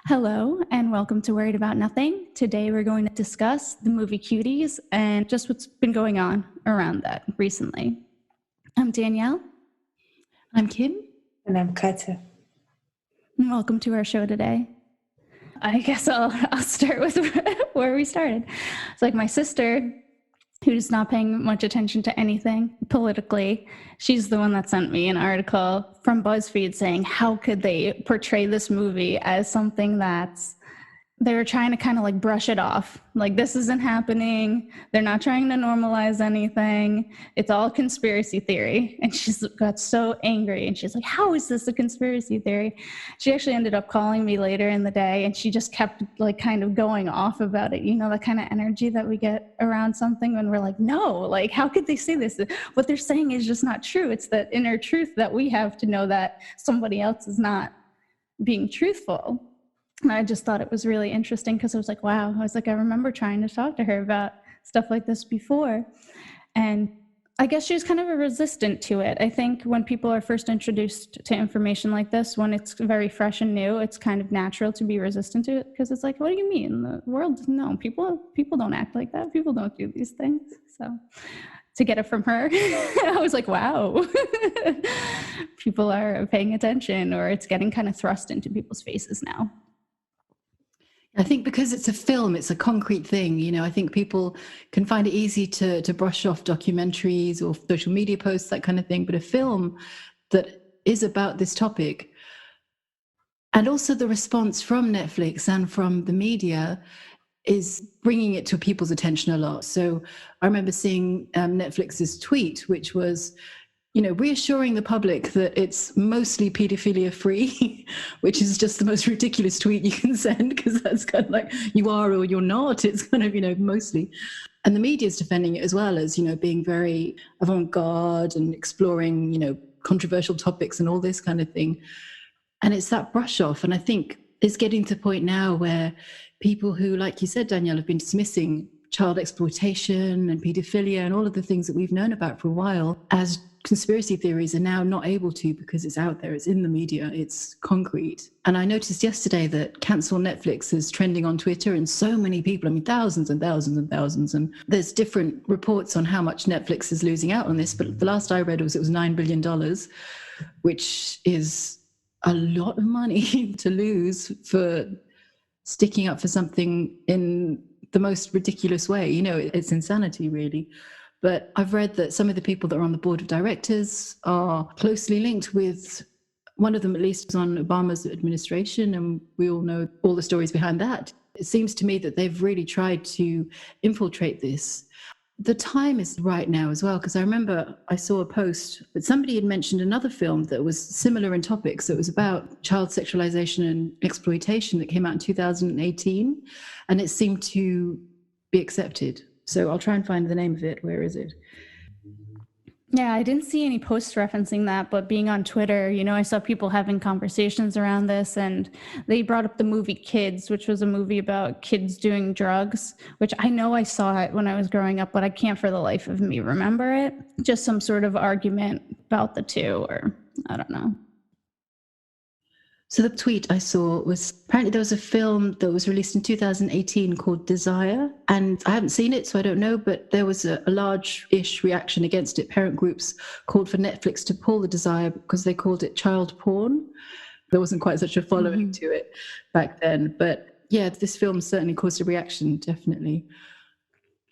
Hello, and welcome to Worried About Nothing. Today we're going to discuss the movie Cuties and just what's been going on around that recently. I'm Danielle. I'm Kim. And I'm Katya. And welcome to our show today. I guess I'll start with where we started. It's like my sister, who's not paying much attention to anything politically, she's the one that sent me an article from BuzzFeed saying, how could they portray this movie as something that's, they were trying to kind of like brush it off. Like, this isn't happening. They're not trying to normalize anything. It's all conspiracy theory. And she's got so angry. And she's like, how is this a conspiracy theory? She actually ended up calling me later in the day, and she just kept like kind of going off about it. You know, the kind of energy that we get around something when we're like, no, like, how could they say this? What they're saying is just not true. It's that inner truth that we have to know that somebody else is not being truthful. And I just thought it was really interesting because I was like, wow, I remember trying to talk to her about stuff like this before. And I guess she was kind of resistant to it. I think when people are first introduced to information like this, when it's very fresh and new, it's kind of natural to be resistant to it because it's like, what do you mean? The world, no, people don't act like that. People don't do these things. So to get it from her, I was like, wow, people are paying attention, or it's getting kind of thrust into people's faces now. I think because it's a film, it's a concrete thing. You know, I think people can find it easy to brush off documentaries or social media posts, that kind of thing. But a film that is about this topic, and also the response from Netflix and from the media, is bringing it to people's attention a lot. So I remember seeing Netflix's tweet, which was, you know, reassuring the public that it's mostly pedophilia free, which is just the most ridiculous tweet you can send, because that's kind of like, you are or you're not. It's kind of, you know, mostly. And the media is defending it as well as, you know, being very avant-garde and exploring, you know, controversial topics and all this kind of thing. And it's that brush off. And I think it's getting to the point now where people who, like you said, Danielle, have been dismissing child exploitation and pedophilia and all of the things that we've known about for a while as conspiracy theories are now not able to, because it's out there, it's in the media, it's concrete. And I noticed yesterday that cancel Netflix is trending on Twitter, and so many people, I mean, thousands and thousands and thousands, and there's different reports on how much Netflix is losing out on this, but the last I read was it was $9 billion, which is a lot of money to lose for sticking up for something in the most ridiculous way. You know, it's insanity, really. But I've read that some of the people that are on the board of directors are closely linked with, one of them at least was on Obama's administration, and we all know all the stories behind that. It seems to me that they've really tried to infiltrate this. The time is right now as well, because I remember I saw a post that somebody had mentioned another film that was similar in topics. It was about child sexualization and exploitation that came out in 2018, and it seemed to be accepted. So I'll try and find the name of it. Where is it? Yeah, I didn't see any posts referencing that, but being on Twitter, you know, I saw people having conversations around this, and they brought up the movie Kids, which was a movie about kids doing drugs, which I know I saw it when I was growing up, but I can't for the life of me remember it. Just some sort of argument about the two, or I don't know. So the tweet I saw was, apparently there was a film that was released in 2018 called Desire, and I haven't seen it, so I don't know, but there was a large-ish reaction against it. Parent groups called for Netflix to pull the Desire because they called it child porn. There wasn't quite such a following to it back then, but yeah, this film certainly caused a reaction, definitely.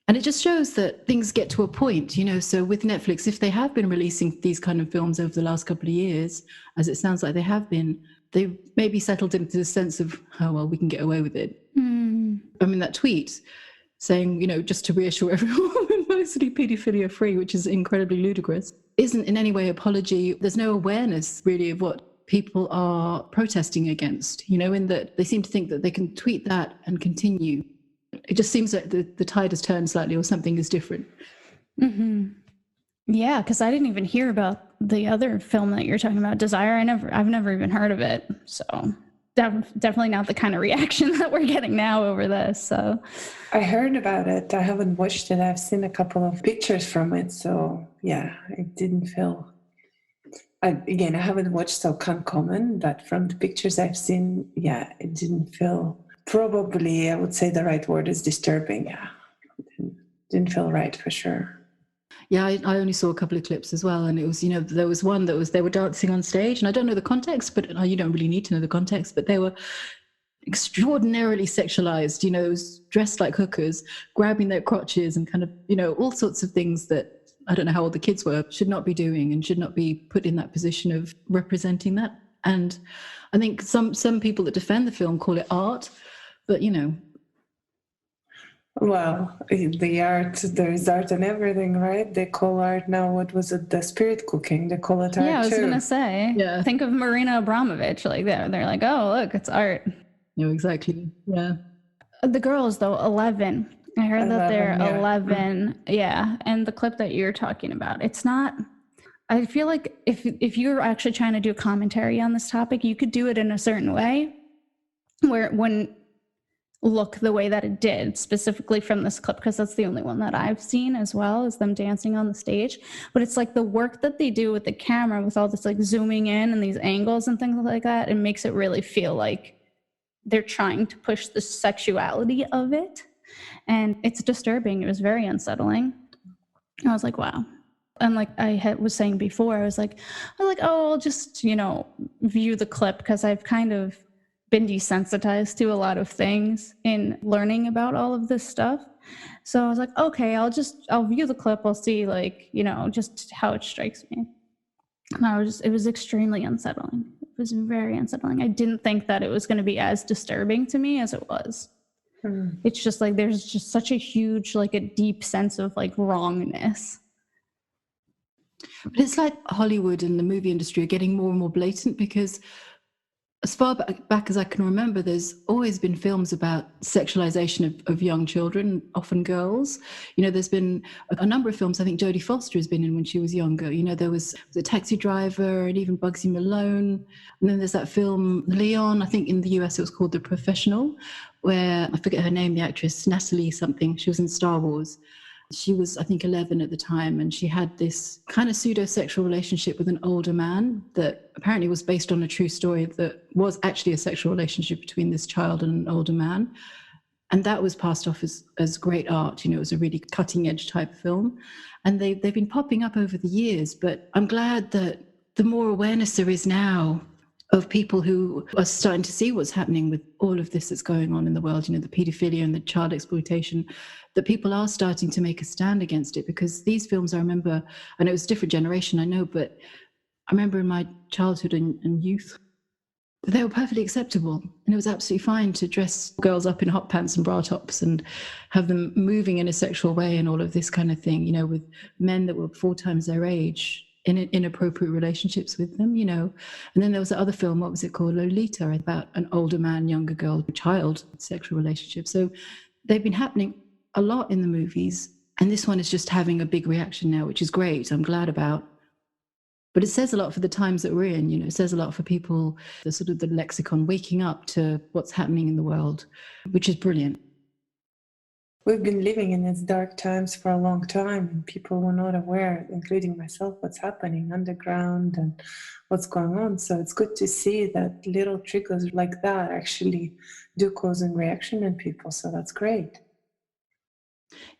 And it just shows that things get to a point, you know, so with Netflix, if they have been releasing these kind of films over the last couple of years, as it sounds like they have been, they maybe settled into the sense of, oh, well, we can get away with it. I mean, that tweet saying, you know, just to reassure everyone, we're mostly pedophilia free, which is incredibly ludicrous, isn't in any way apology. There's no awareness really of what people are protesting against, you know, in that they seem to think that they can tweet that and continue. It just seems like the tide has turned slightly, or something is different. Yeah, because I didn't even hear about the other film that you're talking about, Desire. I've never even heard of it. So definitely not the kind of reaction that we're getting now over this. So I heard about it. I haven't watched it. I've seen a couple of pictures from it. So yeah, it didn't feel Again, I haven't watched, so can't comment, but from the pictures I've seen, yeah, it didn't feel, probably, I would say the right word is disturbing. Yeah, didn't feel right for sure. Yeah, I only saw a couple of clips as well, and it was, there was one that was, they were dancing on stage, and I don't know the context, but you don't really need to know the context, but they were extraordinarily sexualized, it was dressed like hookers, grabbing their crotches and kind of, all sorts of things that I don't know how old the kids were, should not be doing and should not be put in that position of representing that. And I think some people that defend the film call it art, but Well, the art, there is art in everything, right? They call art now, what was it, the spirit cooking, they call it art too. Yeah, I was gonna say, Yeah. Think of Marina Abramovich, like they're like, oh, look, it's art. Exactly. Yeah. The girls, though, 11. I heard that they're 11, yeah. 11. Yeah. And the clip that you're talking about, it's not, I feel like if you're actually trying to do commentary on this topic, you could do it in a certain way where it wouldn't look the way that it did, specifically from this clip, because that's the only one that I've seen, as well as them dancing on the stage. But it's like the work that they do with the camera, with all this like zooming in and these angles and things like that, it makes it really feel like they're trying to push the sexuality of it. And it's disturbing. It was very unsettling. I was like, wow. And like I was saying before, I was like, oh, I'll just, view the clip, because I've kind of been desensitized to a lot of things in learning about all of this stuff. So I was like, okay, I'll view the clip. I'll see, like, just how it strikes me. And it was extremely unsettling. It was very unsettling. I didn't think that it was going to be as disturbing to me as it was. It's just like, there's just such a huge, like a deep sense of like wrongness. But it's like Hollywood and the movie industry are getting more and more blatant, because as far back as I can remember, there's always been films about sexualization of young children, often girls. There's been a number of films I think Jodie Foster has been in when she was younger. There was The Taxi Driver and even Bugsy Malone. And then there's that film Leon, I think in the US it was called The Professional, where I forget her name, the actress, Natalie something, she was in Star Wars. She was, I think, 11 at the time, and she had this kind of pseudo-sexual relationship with an older man that apparently was based on a true story that was actually a sexual relationship between this child and an older man. And that was passed off as great art. It was a really cutting-edge type film. And they've been popping up over the years, but I'm glad that the more awareness there is now of people who are starting to see what's happening with all of this that's going on in the world, the paedophilia and the child exploitation, that people are starting to make a stand against it. Because these films, I remember, and it was a different generation, I know, but I remember in my childhood and youth, they were perfectly acceptable. And it was absolutely fine to dress girls up in hot pants and bra tops and have them moving in a sexual way and all of this kind of thing, with men that were 4 times their age in inappropriate relationships with them, And then there was the other film, what was it called? Lolita, about an older man, younger girl, child sexual relationship. So they've been happening a lot in the movies. And this one is just having a big reaction now, which is great. I'm glad about. But it says a lot for the times that we're in, it says a lot for people, the sort of the lexicon waking up to what's happening in the world, which is brilliant. We've been living in these dark times for a long time, and people were not aware, including myself, what's happening underground and what's going on. So it's good to see that little triggers like that actually do cause a reaction in people. So that's great.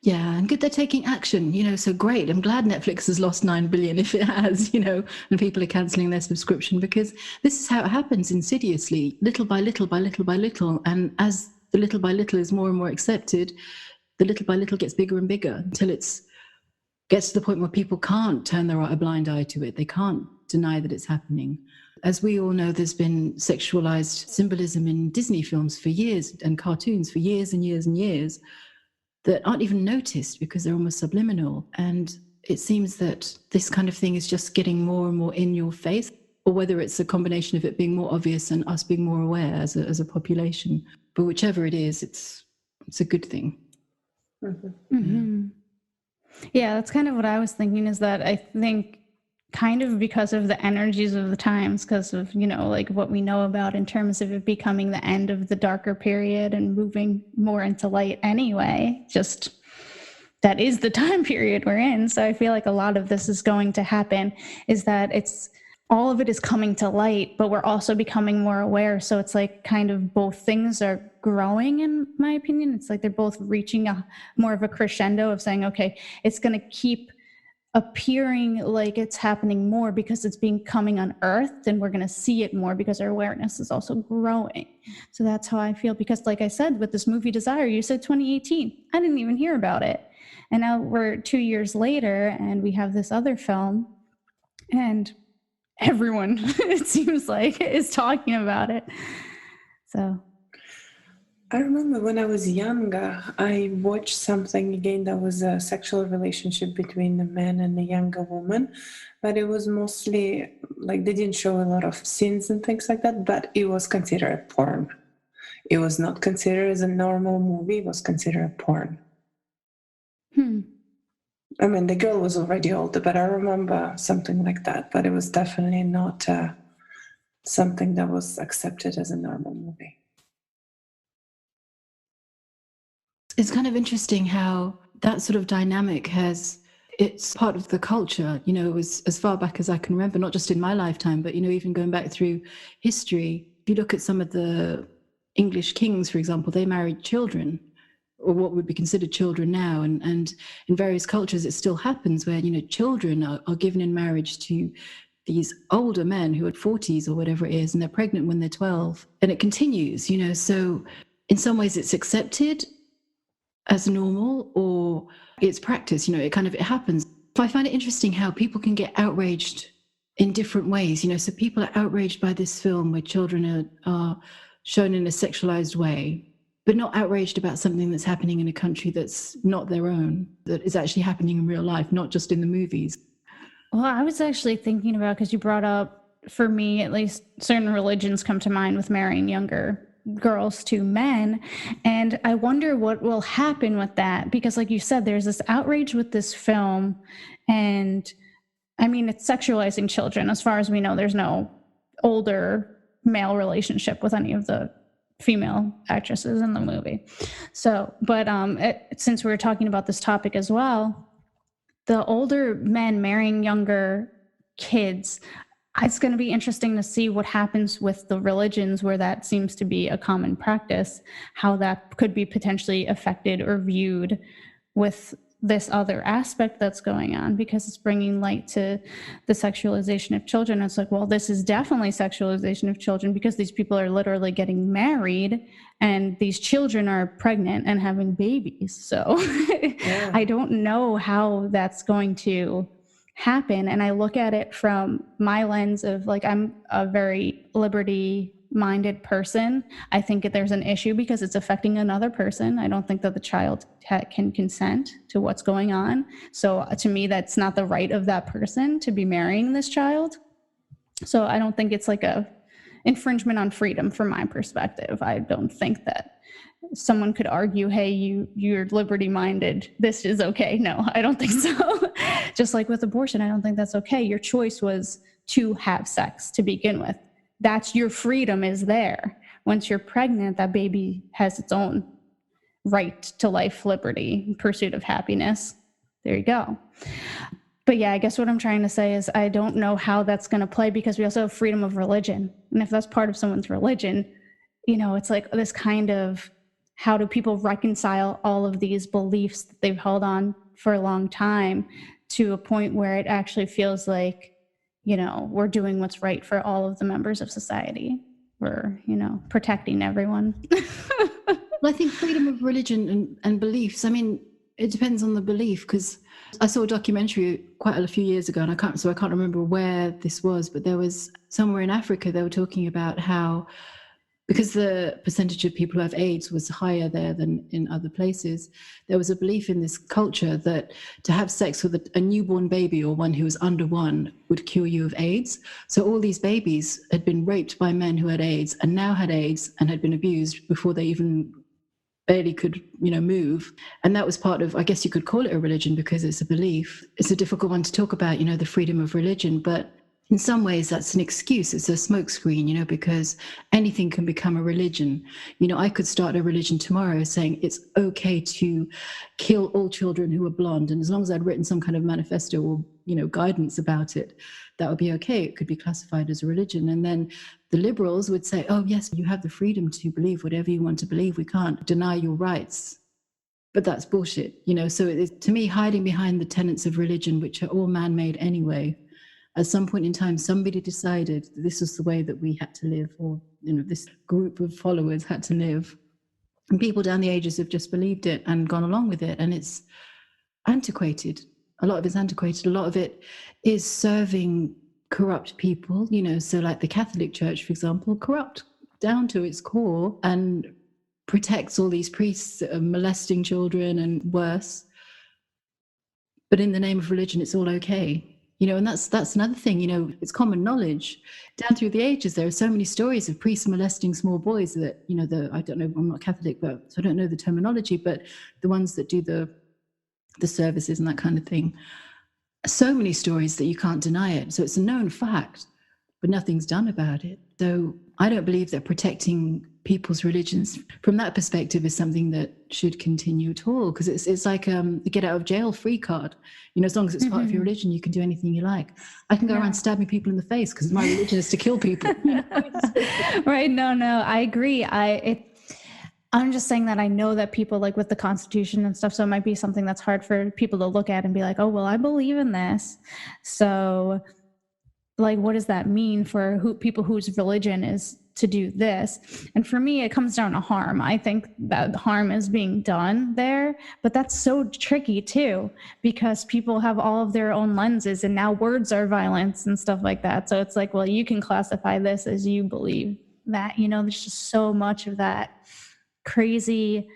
Yeah, and good they're taking action, so great. I'm glad Netflix has lost 9 billion, if it has, and people are cancelling their subscription, because this is how it happens insidiously, little by little by little by little. And as the little by little is more and more accepted, the little by little gets bigger and bigger until it gets to the point where people can't turn a blind eye to it. They can't deny that it's happening. As we all know, there's been sexualized symbolism in Disney films for years and cartoons for years and years and years that aren't even noticed because they're almost subliminal. And it seems that this kind of thing is just getting more and more in your face, or whether it's a combination of it being more obvious and us being more aware as a population. But whichever it is, it's a good thing. Mm-hmm. Yeah, that's kind of what I was thinking, is that I think kind of because of the energies of the times, because of, like what we know about in terms of it becoming the end of the darker period and moving more into light anyway, just that is the time period we're in. So I feel like a lot of this is going to happen, is that it's all of it is coming to light, but we're also becoming more aware. So it's like kind of both things are growing, in my opinion. It's like they're both reaching a more of a crescendo of saying, okay, it's going to keep appearing like it's happening more because it's being coming unearthed, and we're going to see it more because our awareness is also growing. So that's how I feel, because like I said, with this movie Desire, you said 2018. I didn't even hear about it. And now we're 2 years later and we have this other film, and everyone, it seems like, is talking about it. So I remember when I was younger, I watched something again that was a sexual relationship between a man and a younger woman, but it was mostly like they didn't show a lot of scenes and things like that, but it was considered porn. It was not considered as a normal movie, it was considered porn. I mean, the girl was already older, but I remember something like that, but it was definitely not something that was accepted as a normal movie. It's kind of interesting how that sort of dynamic it's part of the culture, as far back as I can remember, not just in my lifetime, but, even going back through history. If you look at some of the English kings, for example, they married children, or what would be considered children now. And in various cultures, it still happens where, children are given in marriage to these older men who are 40s or whatever it is, and they're pregnant when they're 12. And it continues, so in some ways it's accepted as normal, or it's practice, it happens. I find it interesting how people can get outraged in different ways, so people are outraged by this film where children are shown in a sexualized way, but not outraged about something that's happening in a country that's not their own, that is actually happening in real life, not just in the movies. Well, I was actually thinking about, because you brought up, for me at least, certain religions come to mind with marrying younger girls to men. And I wonder what will happen with that, because like you said, there's this outrage with this film, and I mean, it's sexualizing children. As far as we know, there's no older male relationship with any of the female actresses in the movie. So, but since we were talking about this topic as well, the older men marrying younger kids, it's going to be interesting to see what happens with the religions where that seems to be a common practice, how that could be potentially affected or viewed with this other aspect that's going on, because it's bringing light to the sexualization of children. It's like, well, this is definitely sexualization of children, because these people are literally getting married and these children are pregnant and having babies. So yeah. I don't know how that's going to happen. And I look at it from my lens of, like, I'm a very liberty-minded person. I think that there's an issue because it's affecting another person. I don't think that the child can consent to what's going on. So to me, that's not the right of that person to be marrying this child. So I don't think it's like a infringement on freedom from my perspective. I don't think that someone could argue, hey, you're liberty-minded, this is okay. No, I don't think so. Just like with abortion, I don't think that's okay. Your choice was to have sex to begin with. That's your freedom is there. Once you're pregnant, that baby has its own right to life, liberty, pursuit of happiness. There you go. But yeah, I guess what I'm trying to say is I don't know how that's going to play, because we also have freedom of religion. And if that's part of someone's religion, it's like this kind of, how do people reconcile all of these beliefs that they've held on for a long time to a point where it actually feels like, we're doing what's right for all of the members of society. We're, protecting everyone. Well, I think freedom of religion and beliefs, I mean, it depends on the belief, because I saw a documentary quite a few years ago, and I can't remember where this was, but there was somewhere in Africa, they were talking about how, because the percentage of people who have AIDS was higher there than in other places, there was a belief in this culture that to have sex with a newborn baby, or one who was under 1, would cure you of AIDS. So all these babies had been raped by men who had AIDS, and now had AIDS and had been abused before they even barely could, move. And that was part of, I guess you could call it a religion, because it's a belief. It's a difficult one to talk about, the freedom of religion, but in some ways that's an excuse. It's a smokescreen, because anything can become a religion. I could start a religion tomorrow saying it's okay to kill all children who are blonde. And as long as I'd written some kind of manifesto or guidance about it, that would be okay. It could be classified as a religion. And then the liberals would say, oh, yes, you have the freedom to believe whatever you want to believe. We can't deny your rights. But that's bullshit, So it is, to me, hiding behind the tenets of religion, which are all man-made anyway. At some point in time, somebody decided this was the way that we had to live, or this group of followers had to live. And people down the ages have just believed it and gone along with it. And it's antiquated. A lot of it's antiquated. A lot of it is serving corrupt people, so like the Catholic Church, for example, corrupt down to its core and protects all these priests molesting children and worse. But in the name of religion, it's all okay. And that's another thing, it's common knowledge. Down through the ages, there are so many stories of priests molesting small boys that, I don't know, I'm not Catholic, so I don't know the terminology, but the ones that do the services and that kind of thing. So many stories that you can't deny it. So it's a known fact, but nothing's done about it. So I don't believe that protecting people's religions from that perspective is something that should continue at all, because it's like the get out of jail free card. As long as it's part of your religion, you can do anything you like. I can go around stabbing people in the face because my religion is to kill people. Right? No, I agree. I'm just saying that I know that people, like with the Constitution and stuff, so it might be something that's hard for people to look at and be like, oh, well, I believe in this. So like, what does that mean for people whose religion is to do this? And for me, it comes down to harm. I think that harm is being done there, but that's so tricky too, because people have all of their own lenses, and now words are violence and stuff like that. So it's like, well, you can classify this as you believe that, there's just so much of that crazy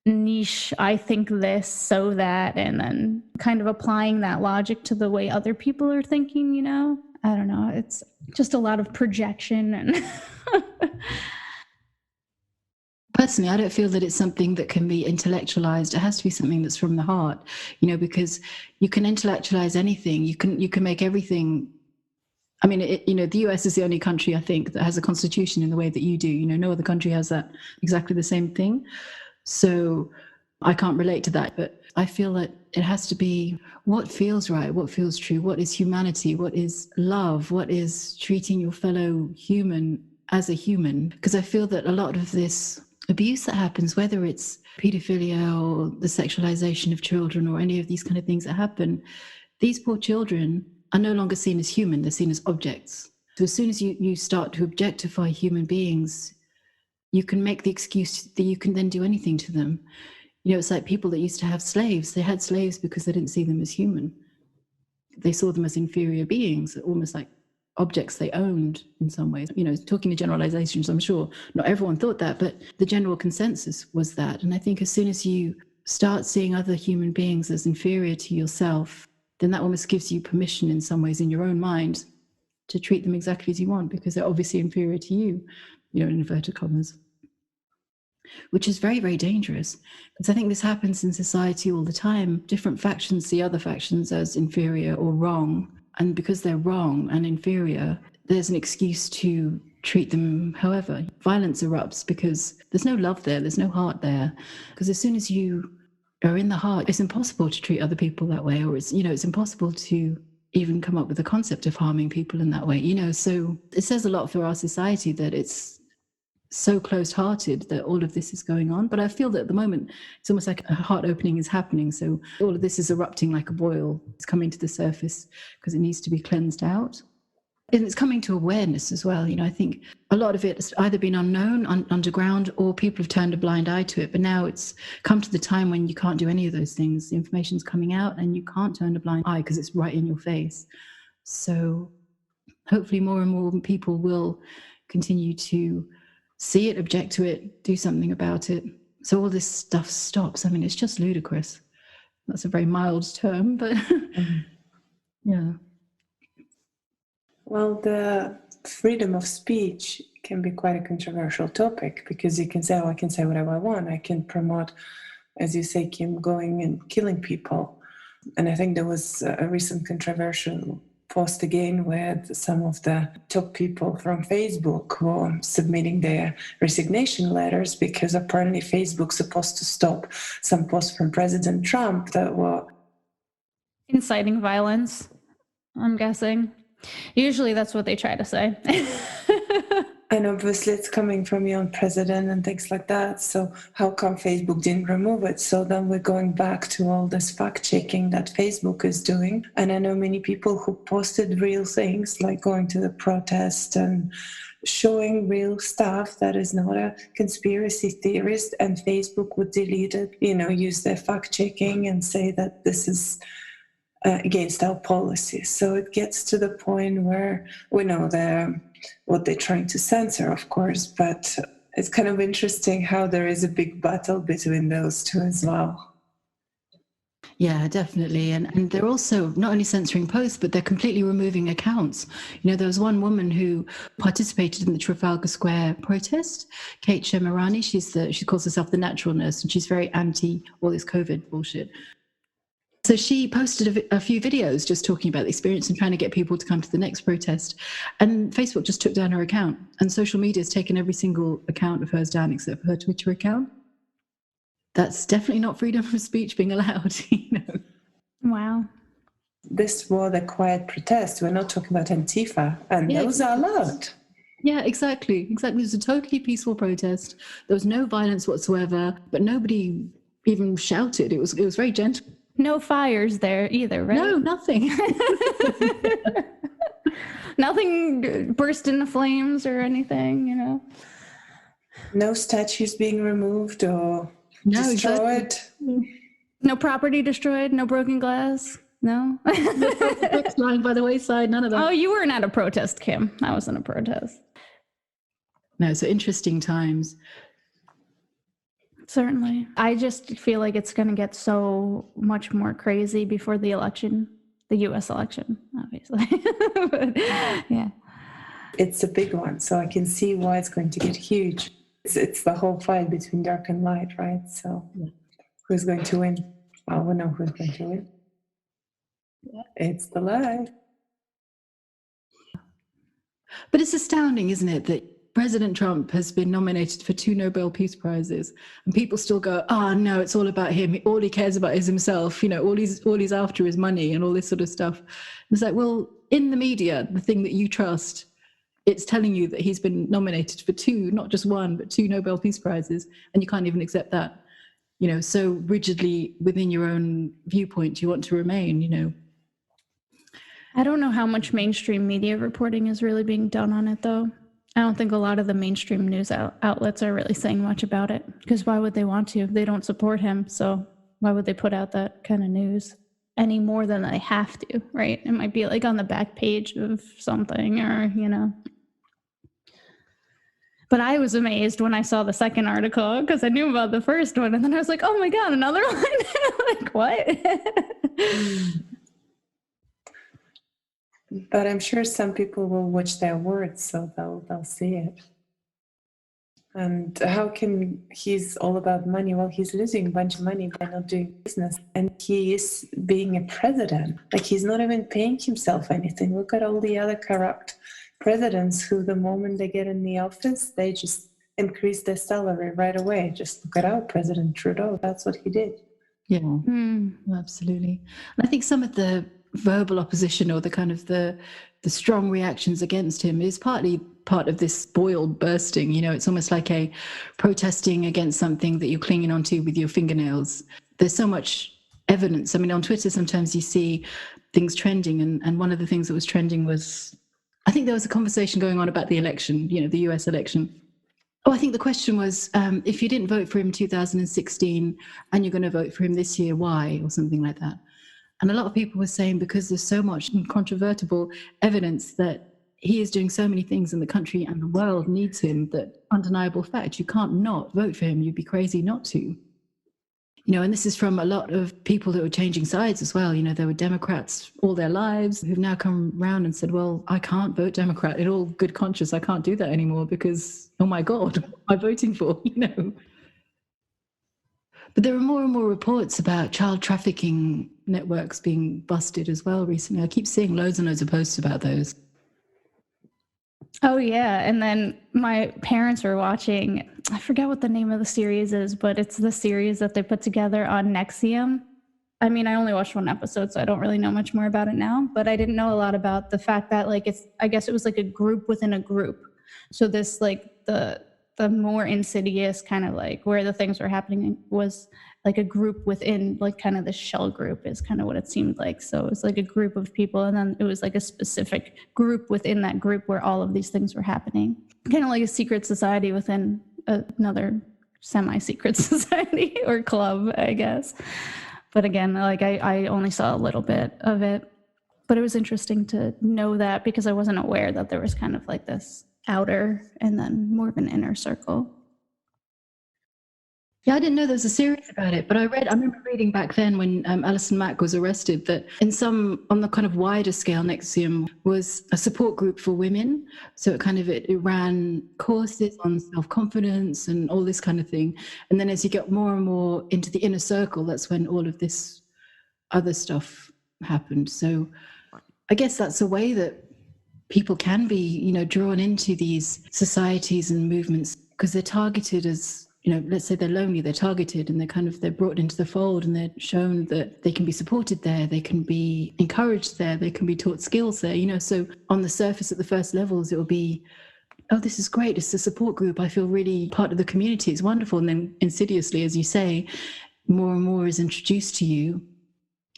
niche, I think this, so that, and then kind of applying that logic to the way other people are thinking, I don't know. It's just a lot of projection. And personally, I don't feel that it's something that can be intellectualized. It has to be something that's from the heart, because you can intellectualize anything. You can make everything. I mean, the US is the only country, I think, that has a constitution in the way that you do. No other country has that exactly the same thing. So I can't relate to that, but I feel that it has to be what feels right, what feels true, what is humanity, what is love, what is treating your fellow human as a human. Because I feel that a lot of this abuse that happens, whether it's pedophilia or the sexualization of children or any of these kind of things that happen, these poor children are no longer seen as human, they're seen as objects. So as soon as you start to objectify human beings, you can make the excuse that you can then do anything to them. It's like people that used to have slaves. They had slaves because they didn't see them as human. They saw them as inferior beings, almost like objects they owned in some ways. Talking to generalizations, I'm sure not everyone thought that, but the general consensus was that. And I think as soon as you start seeing other human beings as inferior to yourself, then that almost gives you permission in some ways in your own mind to treat them exactly as you want, because they're obviously inferior to you, in inverted commas. Which is very, very dangerous, because I think this happens in society all the time. Different factions see other factions as inferior or wrong, and because they're wrong and inferior, there's an excuse to treat them however. Violence erupts because there's no love there, there's no heart there, because as soon as you are in the heart, it's impossible to treat other people that way, or it's impossible to even come up with the concept of harming people in that way. So it says a lot for our society that it's so close-hearted that all of this is going on. But I feel that at the moment it's almost like a heart opening is happening, so all of this is erupting like a boil. It's coming to the surface because it needs to be cleansed out, and it's coming to awareness as well. I think a lot of it has either been unknown, underground, or people have turned a blind eye to it. But now it's come to the time when you can't do any of those things. The information's coming out and you can't turn a blind eye because it's right in your face. So hopefully more and more people will continue to see it, object to it, do something about it, so all this stuff stops. I mean, it's just ludicrous. That's a very mild term, but yeah. Well, the freedom of speech can be quite a controversial topic, because you can say, oh, I can say whatever I want. I can promote, as you say, Kim, going and killing people. And I think there was a recent controversial post again with some of the top people from Facebook who are submitting their resignation letters, because apparently Facebook's supposed to stop some posts from President Trump that were Inciting violence, I'm guessing. Usually that's what they try to say. And obviously it's coming from your own president and things like that. So how come Facebook didn't remove it? So then we're going back to all this fact checking that Facebook is doing. And I know many people who posted real things, like going to the protest and showing real stuff that is not a conspiracy theorist, and Facebook would delete it, use their fact checking and say that this is against our policies. So it gets to the point where we know what they're trying to censor, of course, but it's kind of interesting how there is a big battle between those two as well. Yeah, definitely. And they're also not only censoring posts, but they're completely removing accounts. There was one woman who participated in the Trafalgar Square protest, Kate Shemirani. She calls herself the natural nurse, and she's very anti all this COVID bullshit. So she posted a few videos just talking about the experience and trying to get people to come to the next protest. And Facebook just took down her account, and social media has taken every single account of hers down except for her Twitter account. That's definitely not freedom of speech being allowed. Wow. This was a quiet protest. We're not talking about Antifa, and those are allowed. Yeah, exactly. It was a totally peaceful protest. There was no violence whatsoever, but nobody even shouted. It was very gentle. No fires there either, right? No, nothing. Nothing burst into flames or anything, No statues being removed or destroyed. Exactly. No property destroyed, no broken glass, no? Bricks lying by the wayside, none of that. Oh, you weren't at a protest, Kim. I wasn't a protest. No, so interesting times. Certainly. I just feel like it's going to get so much more crazy before the election, the US election, obviously. But, yeah. It's a big one, so I can see why it's going to get huge. It's the whole fight between dark and light, right? So who's going to win? Well, we know who's going to win. It's the light. But it's astounding, isn't it, that President Trump has been nominated for 2 Nobel Peace Prizes, and people still go, "Oh no, it's all about him. All he cares about is himself. All he's after is money and all this sort of stuff." It's like, well, in the media, the thing that you trust, it's telling you that he's been nominated for 2, not just 1, but 2 Nobel Peace Prizes, and you can't even accept that. So rigidly within your own viewpoint you want to remain. I don't know how much mainstream media reporting is really being done on it, though. I don't think a lot of the mainstream news outlets are really saying much about it, because why would they want to? They don't support him, so why would they put out that kind of news any more than they have to, right? It might be like on the back page of something or, But I was amazed when I saw the second article because I knew about the first one, and then I was like, oh my God, another one? Like, what? But I'm sure some people will watch their words, so they'll see it. And how can he's all about money? Well, he's losing a bunch of money by not doing business, and he is being a president. Like, he's not even paying himself anything. Look at all the other corrupt presidents who, the moment they get in the office, they just increase their salary right away. Just look at our President Trudeau. That's what he did. Yeah, absolutely. And I think some of the verbal opposition or the kind of the strong reactions against him is partly part of this boil bursting. It's almost like a protesting against something that you're clinging onto with your fingernails. There's so much evidence. I mean, on Twitter sometimes you see things trending, and one of the things that was trending was, I think there was a conversation going on about the election, the US election. Oh, I think the question was, if you didn't vote for him in 2016 and you're going to vote for him this year, why? Or something like that. And a lot of people were saying because there's so much incontrovertible evidence that he is doing so many things and the country and the world needs him, that undeniable fact, you can't not vote for him. You'd be crazy not to. And this is from a lot of people that were changing sides as well. There were Democrats all their lives who've now come around and said, well, I can't vote Democrat in all good conscience. I can't do that anymore because, oh my God, what am I voting for? But there are more and more reports about child trafficking networks being busted as well recently. I keep seeing loads and loads of posts about those. Oh, yeah. And then my parents were watching, I forget what the name of the series is, but it's the series that they put together on Nexium. I mean, I only watched one episode, so I don't really know much more about it now, but I didn't know a lot about the fact that like I guess it was like a group within a group. So this like the more insidious kind of like where the things were happening was like a group within like kind of the shell group is kind of what it seemed like. So it was like a group of people, and then it was like a specific group within that group where all of these things were happening. Kind of like a secret society within another semi-secret society or club, I guess. But again, like I only saw a little bit of it, but it was interesting to know that because I wasn't aware that there was kind of like this outer and then more of an inner circle. Yeah, I didn't know there was a series about it, but I remember reading back then when Alison Mack was arrested that on the kind of wider scale, NXIVM was a support group for women. So it ran courses on self-confidence and all this kind of thing. And then as you get more and more into the inner circle, that's when all of this other stuff happened. So I guess that's a way that people can be, drawn into these societies and movements because they're targeted as, let's say they're lonely, they're targeted and they're brought into the fold and they're shown that they can be supported there, they can be encouraged there, they can be taught skills there, so on the surface at the first levels, it will be, oh, this is great, it's a support group, I feel really part of the community, it's wonderful. And then insidiously, as you say, more and more is introduced to you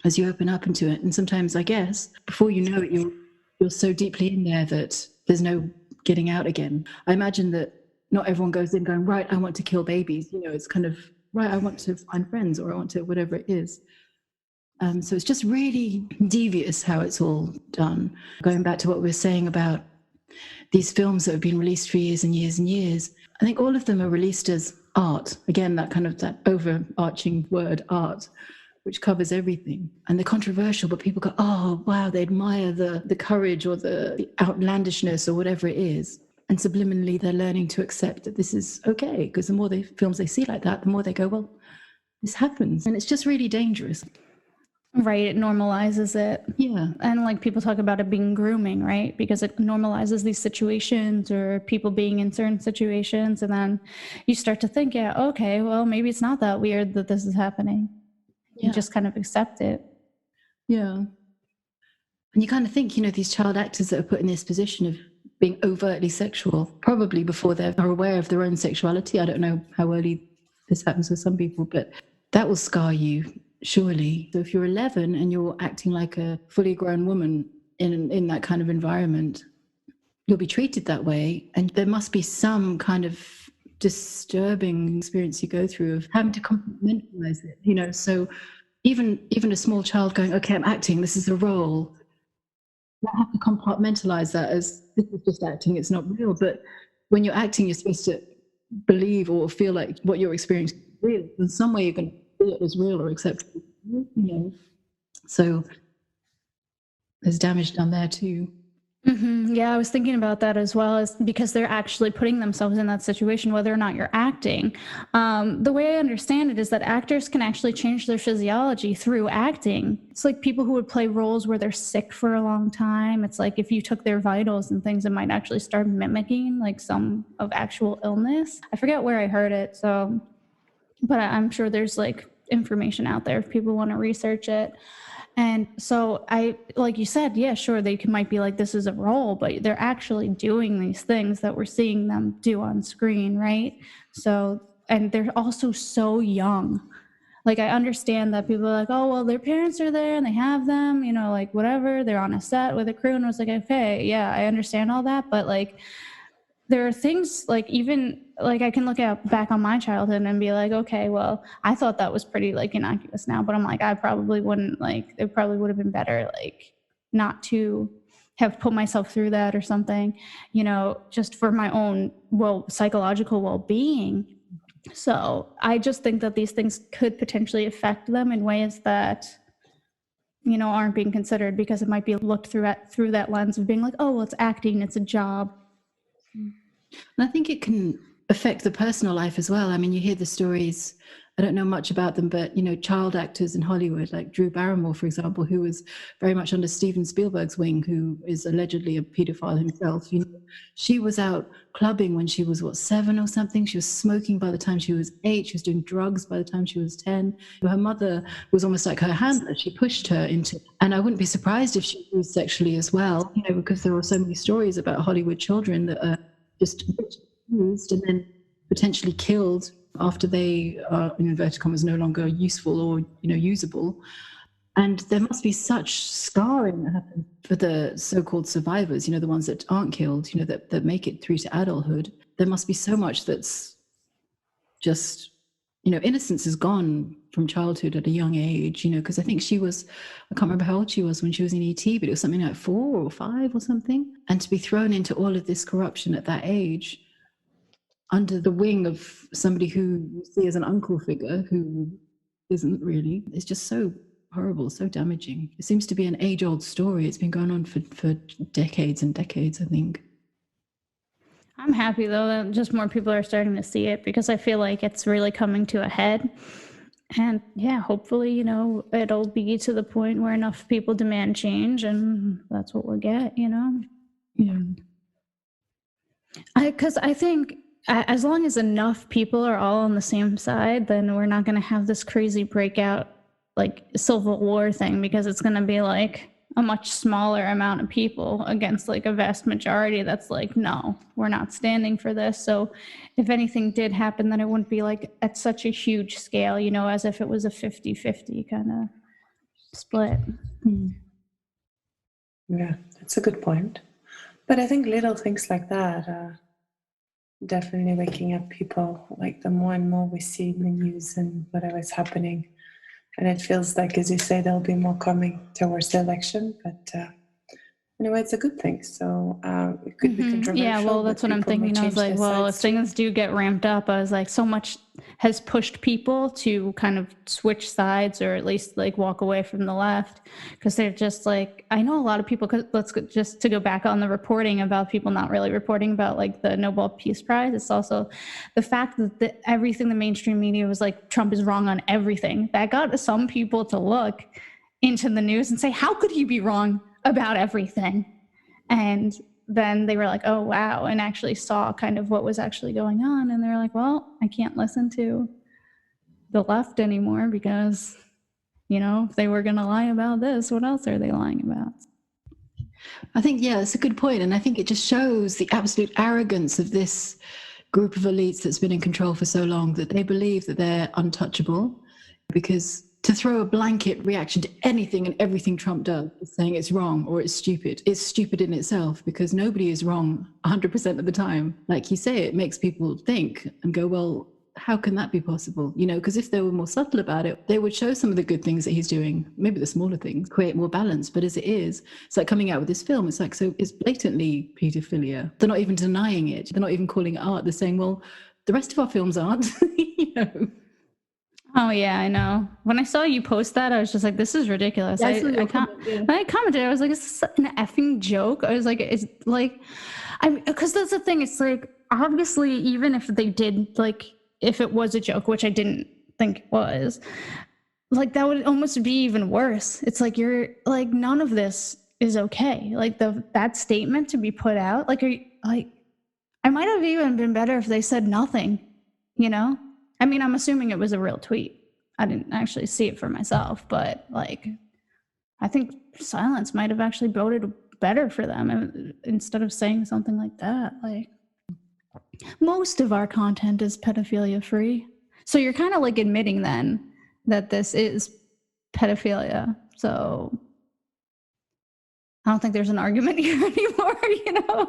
as you open up into it. And sometimes, I guess, before you know it, you're so deeply in there that there's no getting out again. I imagine that not everyone goes in going, right, I want to kill babies. It's kind of, right, I want to find friends or I want to, whatever it is. So it's just really devious how it's all done. Going back to what we were saying about these films that have been released for years and years and years, I think all of them are released as art. Again, that overarching word, art, which covers everything. And they're controversial, but people go, oh, wow, they admire the courage or the outlandishness or whatever it is. And subliminally, they're learning to accept that this is okay, because the more films they see like that, the more they go, well, this happens. And it's just really dangerous. Right, it normalizes it. Yeah. And like people talk about it being grooming, right? Because it normalizes these situations or people being in certain situations. And then you start to think, yeah, okay, well, maybe it's not that weird that this is happening. You just kind of accept it. Yeah. And you kind of think, these child actors that are put in this position of being overtly sexual, probably before they are aware of their own sexuality. I don't know how early this happens with some people, but that will scar you, surely. So if you're 11 and you're acting like a fully grown woman in that kind of environment, you'll be treated that way. And there must be some kind of disturbing experience you go through of having to compartmentalize it, so even a small child going, okay, I'm acting, this is a role. You have to compartmentalize that as this is just acting, it's not real. But when you're acting, you're supposed to believe or feel like what you're experiencing is real. In some way, you're going to feel it as real or accept it. So there's damage done there too. Mm-hmm. Yeah, I was thinking about that as well, as because they're actually putting themselves in that situation, whether or not you're acting. The way I understand it is that actors can actually change their physiology through acting. It's like people who would play roles where they're sick for a long time. It's like if you took their vitals and things, it might actually start mimicking like some of actual illness. I forget where I heard it, but I'm sure there's like information out there if people want to research it. And so like you said, yeah, sure, might be like, this is a role, but they're actually doing these things that we're seeing them do on screen, right? So, and they're also so young. Like, I understand that people are like, oh, well, their parents are there and they have them, like whatever, they're on a set with a crew. And I was like, okay, yeah, I understand all that. But like, there are things like even like I can look back on my childhood and be like, okay, well, I thought that was pretty like innocuous now, but I'm like, I probably wouldn't like, it probably would have been better like not to have put myself through that or something, just for my own psychological well-being. So I just think that these things could potentially affect them in ways that aren't being considered because it might be looked through that lens of being like, oh, well, it's acting, it's a job. And I think it can affect the personal life as well. I mean, you hear the stories, I don't know much about them, but, you know, child actors in Hollywood, like Drew Barrymore, for example, who was very much under Steven Spielberg's wing, who is allegedly a paedophile himself. You know, she was out clubbing when she was, 7 or something. She was smoking by the time she was 8. She was doing drugs by the time she was 10. Her mother was almost like her handler. She pushed her into, and I wouldn't be surprised if she was sexually as well, you know, because there are so many stories about Hollywood children that are just used and then potentially killed after they are, in inverted commas, no longer useful or, you know, usable. And there must be such scarring that happens for the so-called survivors, you know, the ones that aren't killed, you know, that make it through to adulthood. There must be so much that's just, you know, innocence is gone from childhood at a young age, you know, because I think she was, I can't remember how old she was when she was in ET, but it was something like 4 or 5 or something. And to be thrown into all of this corruption at that age, under the wing of somebody who you see as an uncle figure who isn't really, it's just so horrible, so damaging. It seems to be an age-old story. It's been going on for decades and decades, I think. I'm happy, though, that just more people are starting to see it, because I feel like it's really coming to a head. And yeah, hopefully, you know, it'll be to the point where enough people demand change, and that's what we'll get, you know? Yeah. Because I think as long as enough people are all on the same side, then we're not going to have this crazy breakout, like, civil war thing, because it's going to be like a much smaller amount of people against like a vast majority that's like, no, we're not standing for this. So if anything did happen, then it wouldn't be like at such a huge scale, you know, as if it was a 50-50 kind of split. Yeah, that's a good point. But I think little things like that are definitely waking up people. Like, the more and more we see in the news and whatever is happening, and it feels like, as you say, there'll be more coming towards the election. But anyway, it's a good thing. So it could be controversial. Yeah, well, that's what I'm thinking. I was like, well, if things do get ramped up, I was like, so much has pushed people to kind of switch sides, or at least like walk away from the left, because they're just like, I know a lot of people, just to go back on the reporting about people not really reporting about like the Nobel Peace Prize. It's also the fact that everything the mainstream media was like, Trump is wrong on everything. That got some people to look into the news and say, how could he be wrong about everything? And then they were like, oh, wow, and actually saw kind of what was actually going on. And they're like, well, I can't listen to the left anymore, because, you know, if they were going to lie about this, what else are they lying about? I think, yeah, it's a good point. And I think it just shows the absolute arrogance of this group of elites that's been in control for so long, that they believe that they're untouchable, because to throw a blanket reaction to anything and everything Trump does is saying it's wrong or it's stupid. It's stupid in itself, because nobody is wrong 100% of the time. Like you say, it makes people think and go, well, how can that be possible? You know, because if they were more subtle about it, they would show some of the good things that he's doing, maybe the smaller things, create more balance. But as it is, it's like coming out with this film. It's like, so it's blatantly pedophilia. They're not even denying it. They're not even calling it art. They're saying, well, the rest of our films aren't, you know. Oh, yeah, I know. When I saw you post that, I was just like, this is ridiculous. Yeah, I commented, I was like, is this an effing joke? I was like, it's like, because that's the thing. It's like, obviously, even if they did, like, if it was a joke, which I didn't think it was, like, that would almost be even worse. It's like, you're like, none of this is okay. Like, that statement to be put out, like, I might have even been better if they said nothing, you know? I mean, I'm assuming it was a real tweet. I didn't actually see it for myself, but like, I think silence might have actually boded better for them instead of saying something like that. Like, most of our content is pedophilia free. So you're kind of like admitting then that this is pedophilia. So I don't think there's an argument here anymore, you know?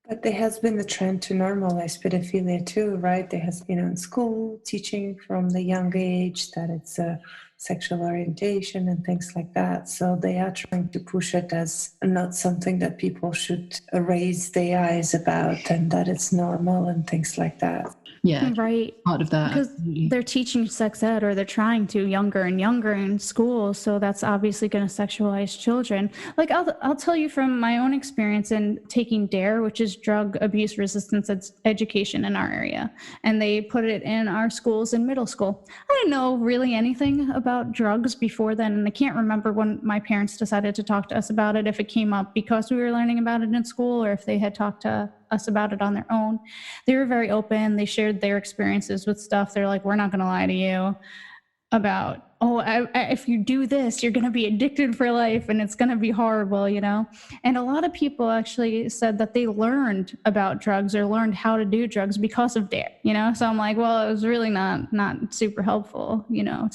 But there has been the trend to normalize pedophilia too, right? There has been in school teaching from the young age that it's a sexual orientation and things like that. So they are trying to push it as not something that people should raise their eyes about, and that it's normal and things like that. Yeah, Right. part of that. Because Absolutely. they're teaching sex ed, or they're trying to, younger and younger in school. So that's obviously going to sexualize children. Like I'll tell you from my own experience in taking DARE, which is drug abuse resistance education in our area. And they put it in our schools in middle school. I didn't know really anything about drugs before then. And I can't remember when my parents decided to talk to us about it, if it came up because we were learning about it in school, or if they had talked to us about it on their own. They were very open. They shared their experiences with stuff. They're like, we're not going to lie to you about, if you do this, you're going to be addicted for life and it's going to be horrible, you know? And a lot of people actually said that they learned about drugs or learned how to do drugs because of DARE, you know? So I'm like, well, it was really not super helpful, you know,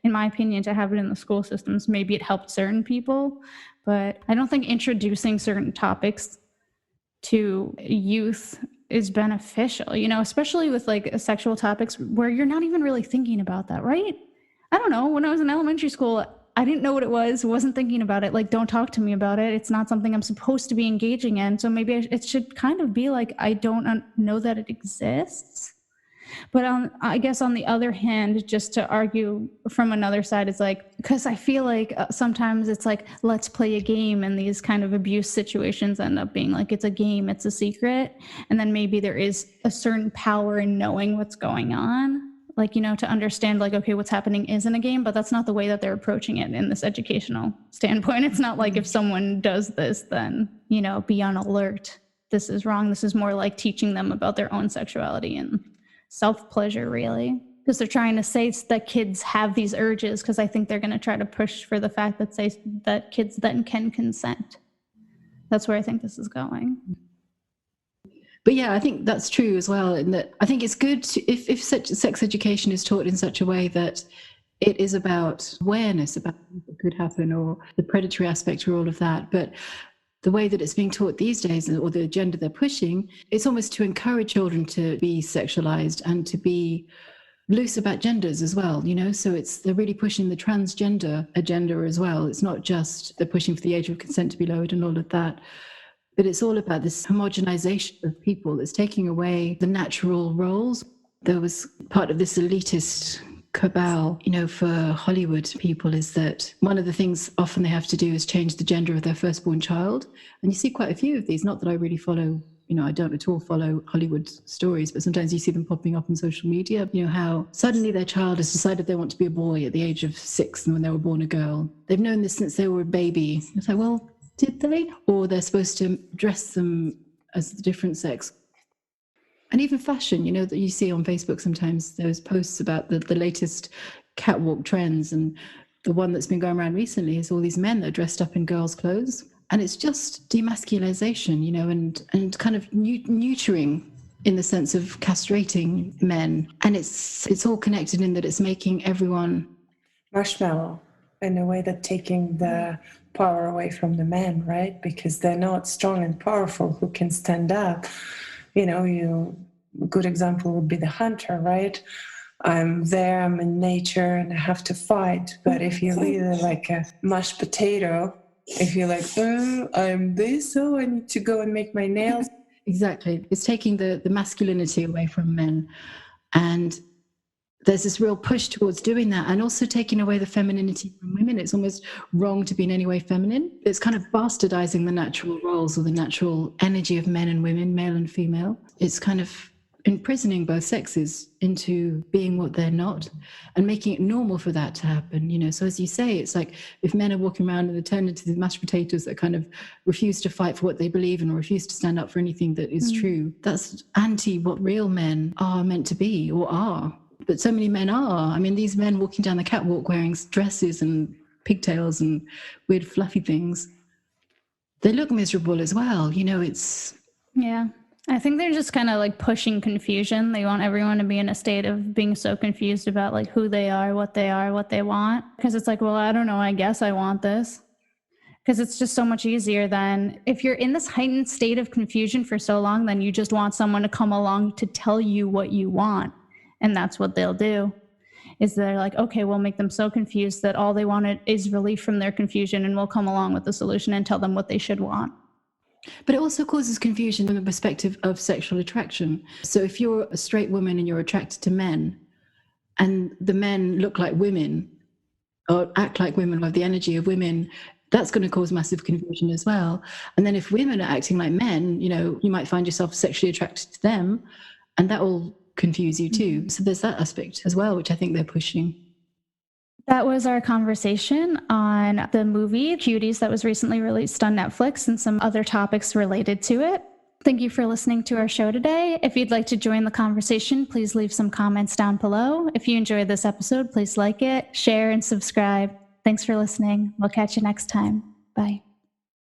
in my opinion, to have it in the school systems. Maybe it helped certain people, but I don't think introducing certain topics to youth is beneficial, you know, especially with like sexual topics where you're not even really thinking about that, right? I don't know. When I was in elementary school, I didn't know what it was, wasn't thinking about it. Like, don't talk to me about it. It's not something I'm supposed to be engaging in. So maybe it should kind of be like, I don't know that it exists. But I guess on the other hand, just to argue from another side, it's like, because I feel like sometimes it's like, let's play a game, and these kind of abuse situations end up being like, it's a game, it's a secret. And then maybe there is a certain power in knowing what's going on. Like, you know, to understand like, okay, what's happening isn't a game, but that's not the way that they're approaching it in this educational standpoint. It's not like if someone does this, then, you know, be on alert. This is wrong. This is more like teaching them about their own sexuality and self-pleasure, really, because they're trying to say that kids have these urges, because I think they're going to try to push for the fact that say that kids then can consent. That's where I think this is going. But yeah, I think that's true as well. And that I think it's good if such sex education is taught in such a way that it is about awareness about what could happen, or the predatory aspect, or all of that. But the way that it's being taught these days, or the agenda they're pushing, it's almost to encourage children to be sexualized and to be loose about genders as well, you know? So they're really pushing the transgender agenda as well. It's not just they're pushing for the age of consent to be lowered and all of that, but it's all about this homogenization of people. It's taking away the natural roles. There was part of this elitist cabal, you know, for Hollywood people, is that one of the things often they have to do is change the gender of their firstborn child. And you see quite a few of these, not that I really follow, you know, I don't at all follow Hollywood stories, but sometimes you see them popping up on social media, you know, how suddenly their child has decided they want to be a boy at the age of 6, and when they were born a girl. They've known this since they were a baby. It's like, well, did they? Or they're supposed to dress them as the different sex. And even fashion, you know, that you see on Facebook sometimes, those posts about the latest catwalk trends. And the one that's been going around recently is all these men that are dressed up in girls' clothes. And it's just demasculization, you know, and kind of neutering, in the sense of castrating men. And it's all connected in that it's making everyone marshmallow, in a way that taking the power away from the men, right? Because they're not strong and powerful who can stand up. You know, a good example would be the hunter, right? I'm there, I'm in nature, and I have to fight. But if you're really like a mashed potato, if you're like, I'm this, I need to go and make my nails. Exactly. It's taking the masculinity away from men. And there's this real push towards doing that, and also taking away the femininity from women. It's almost wrong to be in any way feminine. It's kind of bastardizing the natural roles, or the natural energy of men and women, male and female. It's kind of imprisoning both sexes into being what they're not, and making it normal for that to happen, you know. So as you say, it's like if men are walking around and they turn into these mashed potatoes that kind of refuse to fight for what they believe in, or refuse to stand up for anything that is true, that's anti what real men are meant to be, or are. But so many men are. I mean, these men walking down the catwalk wearing dresses and pigtails and weird fluffy things, they look miserable as well. You know, Yeah. I think they're just kind of like pushing confusion. They want everyone to be in a state of being so confused about like who they are, what they want. Because it's like, well, I don't know, I guess I want this. Because it's just so much easier than if you're in this heightened state of confusion for so long, then you just want someone to come along to tell you what you want. And that's what they'll do, is they're like, okay, we'll make them so confused that all they wanted is relief from their confusion, and we'll come along with the solution and tell them what they should want. But it also causes confusion from the perspective of sexual attraction. So if you're a straight woman and you're attracted to men, and the men look like women or act like women or have the energy of women, that's going to cause massive confusion as well. And then if women are acting like men, you might find yourself sexually attracted to them, and that will confuse you too. So there's that aspect as well, which I think they're pushing. That was our conversation on the movie Cuties that was recently released on Netflix and some other topics related to it. Thank you for listening to our show today. If you'd like to join the conversation, please leave some comments down below. If you enjoyed this episode, please like it, share, and subscribe. Thanks for listening. We'll catch you next time. Bye.